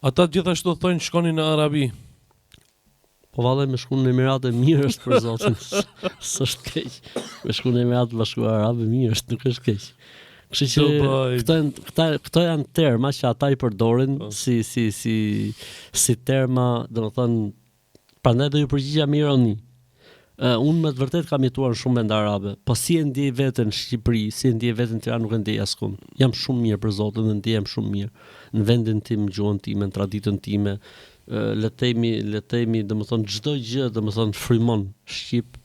Ata gjithashtu thonë shkonin në Arabi. Po vallë me shkuën në Emirate mirë është për zotin. S'është keq. Me shkuën në Emiratë Bashkuara Arabe mirë është, nuk është keq. Kështu që këto janë terma që ata i përdorin si terma, domethënë, prandaj do ju përgjigja me ironi. Unë me të vërtet kam jetuar në shumë vende arabe, po si e ndjej veten në Shqipëri, si e ndjej veten në Tiranë nuk e ndjej askund. Jam shumë mirë për zotin dhe ndjehem shumë mirë në vendin tim, gjuhën time, në traditën time. Le të themi, domethënë çdo gjë, domethënë frymon shqip,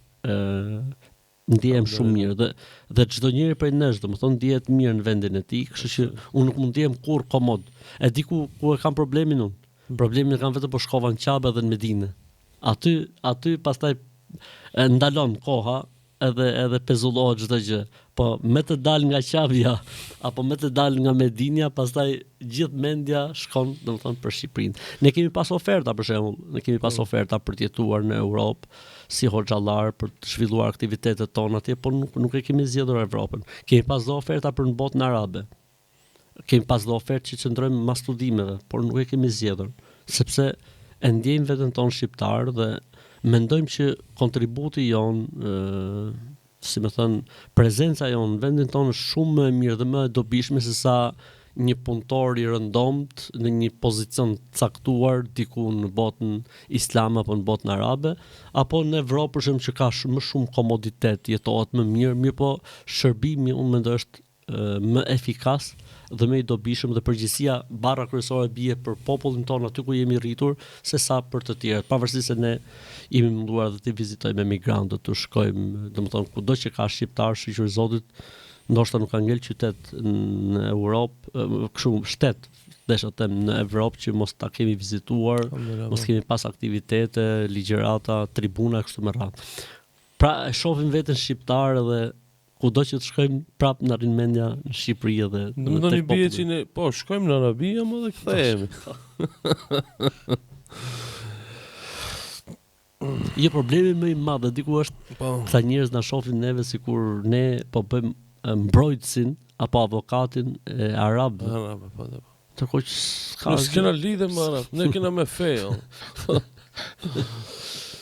ndjehem shumë mirë dhe çdo njeri prej nesh, domethënë ndihet mirë në vendin e tij, kështu që unë nuk mund të jem kurrë komod. E di ku e kam problemin unë. Problemin e kam vetëm po shkova në Qabe dhe në Medinë. Aty pastaj ndalon koha edhe pezullohet çdo gjë. Po me të dal nga Qabja apo me të dal nga Medinja, pastaj gjithë mendja shkon domethënë për Shqipërinë. Ne kemi pas oferta për shembull, për të jetuar në Europë si hoxhallar, për të zhvilluar aktivitetet tona atje, por nuk e kemi zgjedhur Evropën. Kemi pas dhe oferta për në botën arabe. Kemi pas dhe ofertë që qëndrojmë mas studimeve, por nuk e kemi zgjedhur, sepse e ndjejmë veten tonë shqiptar dhe mendojmë që kontributi jon, si më thënë, prezenca jon në vendin tonë është shumë më e mirë dhe më e dobishme se sa një punëtor i rëndomt në një pozicion caktuar diku në botën islame apo në botën arabe, apo në Evropë për shembull që ka më shumë komoditet, jetohet më mirë, po shërbimi unë mendoj është më efikas dhe më i dobishëm dhe përgjegjësia barra kryesore bie për popullin tonë aty ku jemi rritur se sa për të tjerët, pavarësisht se ne jemi munduar dhe të vizitojmë emigrantët, të shkojmë, domethënë kudo që ka shqiptar, shqyrë Zotit, ndoshta nuk ka ngel qytet në Europë, kështu shtet, desha të them në Evropë që mos ta kemi vizituar, mos kemi pas aktivitete, ligjërata, tribuna kështu me radhë. Pra e shohim veten shqiptar edhe kudo që të shkojmë prapë në arrin mendja në Shqipëri edhe në tek popullin. Po, shkojmë në Arabi, ama dhe kthehemi. Jo, problemi më i madh diku është këta njerëz na shohin neve sikur ne po bëjmë mbrojtësin apo avokatin e arabëve. Ne s'kena lidhje me arab, ne kena me fe.